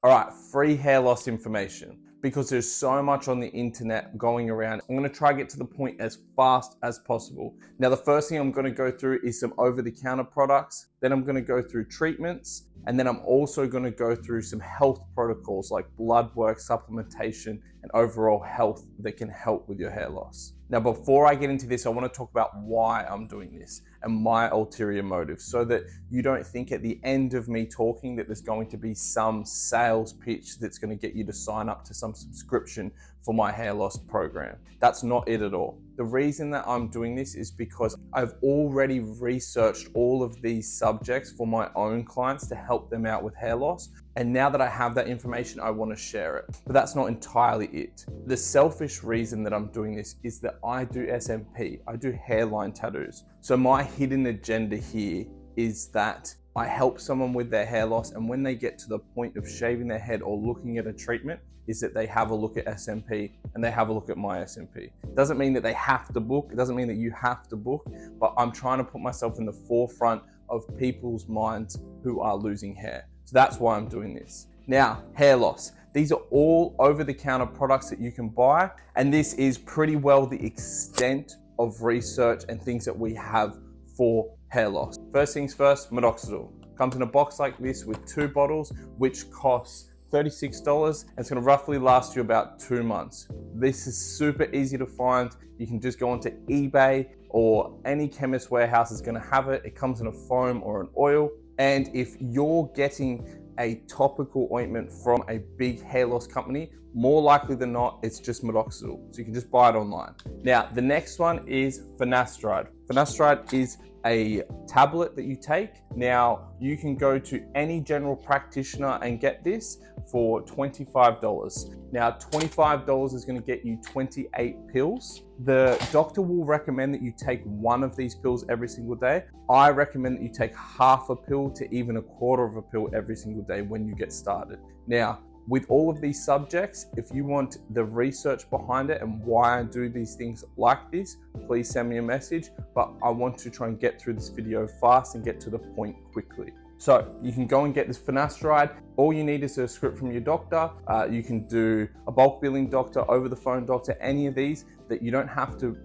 All right, free hair loss information. Because there's so much on the internet going around, I'm gonna try to get to the point as fast as possible. Now, the first thing I'm gonna go through is some over-the-counter products, then I'm gonna go through treatments, and then I'm also gonna go through some health protocols like blood work, supplementation, and overall health that can help with your hair loss. Now, before I get into this, I wanna talk about why I'm doing this and my ulterior motive, so that you don't think at the end of me talking that there's going to be some sales pitch that's going to get you to sign up to some subscription for my hair loss program. That's not it at all. The reason that I'm doing this is because I've already researched all of these subjects for my own clients to help them out with hair loss. And now that I have that information, I want to share it. But that's not entirely it. The selfish reason that I'm doing this is that I do SMP, I do hairline tattoos. So my hidden agenda here is that I help someone with their hair loss, and when they get to the point of shaving their head or looking at a treatment, is that they have a look at SMP and they have a look at my SMP. It doesn't mean that they have to book, it doesn't mean that you have to book, but I'm trying to put myself in the forefront of people's minds who are losing hair. So that's why I'm doing this. Now, hair loss. These are all over-the-counter products that you can buy, and this is pretty well the extent of research and things that we have for hair loss. First things first, minoxidil. Comes in a box like this with 2 bottles, which costs $36, and it's gonna roughly last you about 2 months. This is super easy to find. You can just go onto eBay, or any chemist warehouse is gonna have it. It comes in a foam or an oil. And if you're getting a topical ointment from a big hair loss company, more likely than not, it's just minoxidil. So you can just buy it online. Now, the next one is finasteride. Finasteride is a tablet that you take. Now, you can go to any general practitioner and get this for $25. Now, $25 is gonna get you 28 pills. The doctor will recommend that you take 1 of these pills every single day. I recommend that you take half a pill to even a quarter of a pill every single day when you get started. Now, with all of these subjects, if you want the research behind it and why I do these things like this, please send me a message, but I want to try and get through this video fast and get to the point quickly. So you can go and get this finasteride. All you need is a script from your doctor. You can do a bulk billing doctor, over the phone doctor, any of these that you don't have to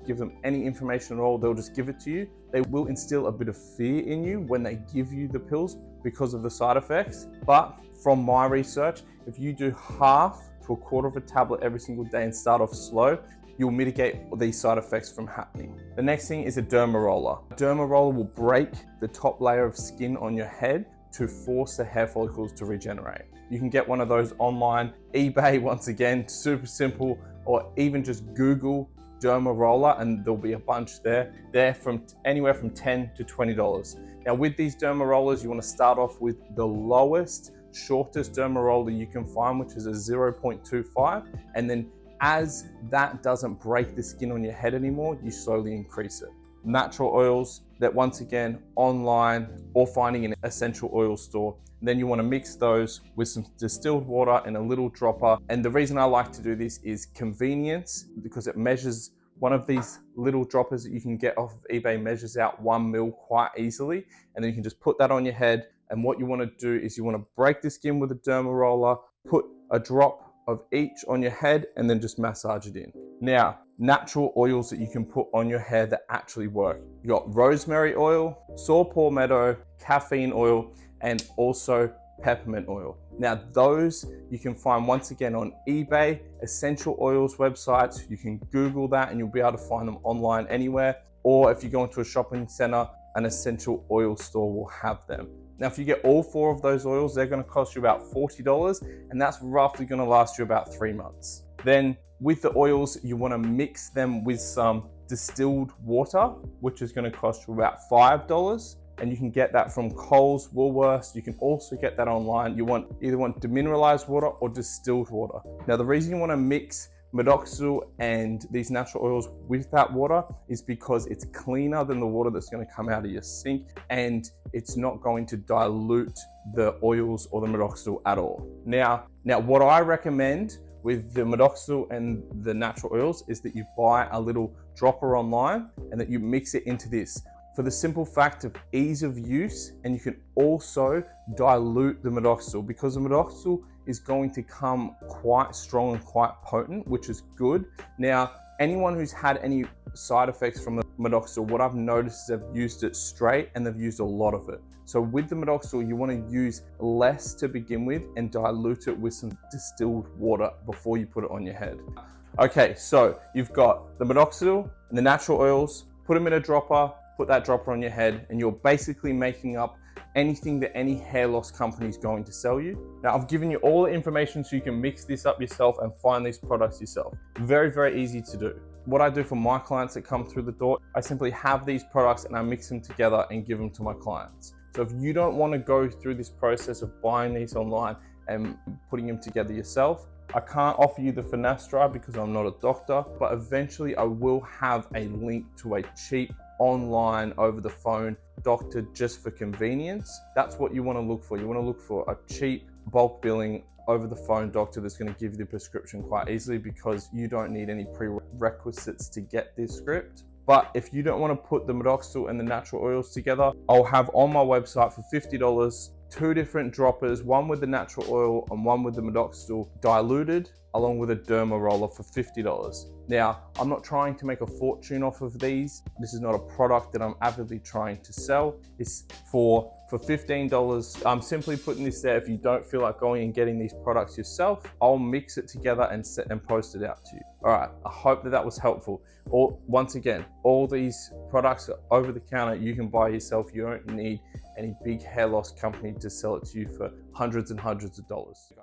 give them any information at all. They'll just give it to you. They will instill a bit of fear in you when they give you the pills because of the side effects. But from my research, if you do half to a quarter of a tablet every single day and start off slow, you'll mitigate these side effects from happening. The next thing is a derma roller. A derma roller will break the top layer of skin on your head to force the hair follicles to regenerate. You can get one of those online, eBay, once again, super simple, or even just Google derma roller and there'll be a bunch there. They're from anywhere from $10 to $20. Now with these derma rollers, you want to start off with the lowest, shortest derma roller you can find, which is a 0.25, and then as that doesn't break the skin on your head anymore, you slowly increase it. Natural oils that, once again, online or finding an essential oil store. And then you want to mix those with some distilled water and a little dropper. And the reason I like to do this is convenience, because it measures, one of these little droppers that you can get off of eBay measures out 1 mil quite easily. And then you can just put that on your head. And what you want to do is you want to break the skin with a derma roller, put a drop of each on your head, and then just massage it in. Now, natural oils that you can put on your hair that actually work. You got rosemary oil, saw palmetto, caffeine oil, and also peppermint oil. Now those you can find once again on eBay, essential oils websites. You can Google that and you'll be able to find them online anywhere. Or if you go into a shopping center, an essential oil store will have them. Now, if you get all 4 of those oils, they're gonna cost you about $40, and that's roughly gonna last you about 3 months. Then with the oils, you wanna mix them with some distilled water, which is gonna cost you about $5. And you can get that from Kohl's, Woolworths. You can also get that online. You either want demineralized water or distilled water. Now, the reason you wanna mix minoxidil and these natural oils with that water is because it's cleaner than the water that's going to come out of your sink, and it's not going to dilute the oils or the minoxidil at all. Now what I recommend with the minoxidil and the natural oils is that you buy a little dropper online and that you mix it into this. for the simple fact of ease of use, and you can also dilute the minoxidil because the minoxidil is going to come quite strong and quite potent, which is good. Now, anyone who's had any side effects from the minoxidil, what I've noticed is they've used it straight and they've used a lot of it. So with the minoxidil, you want to use less to begin with and dilute it with some distilled water before you put it on your head. Okay, so you've got the minoxidil and the natural oils, put them in a dropper, put that dropper on your head, and you're basically making up anything that any hair loss company is going to sell you. Now, I've given you all the information so you can mix this up yourself and find these products yourself. Very, very easy to do. What I do for my clients that come through the door, I simply have these products and I mix them together and give them to my clients. So if you don't want to go through this process of buying these online and putting them together yourself, I can't offer you the finasteride because I'm not a doctor, but eventually I will have a link to a cheap online over the phone doctor just for convenience. That's what you want to look for. You want to look for a cheap bulk billing over the phone doctor that's going to give you the prescription quite easily because you don't need any prerequisites to get this script. But if you don't want to put the minoxidil and the natural oils together, I'll have on my website for $50, 2 different droppers, one with the natural oil and one with the minoxidil diluted, along with a derma roller for $50. Now, I'm not trying to make a fortune off of these. This is not a product that I'm avidly trying to sell. It's for $15. I'm simply putting this there. If you don't feel like going and getting these products yourself, I'll mix it together and post it out to you. All right, I hope that was helpful. Once again, all these products are over the counter. You can buy yourself. You don't need any big hair loss company to sell it to you for hundreds and hundreds of dollars.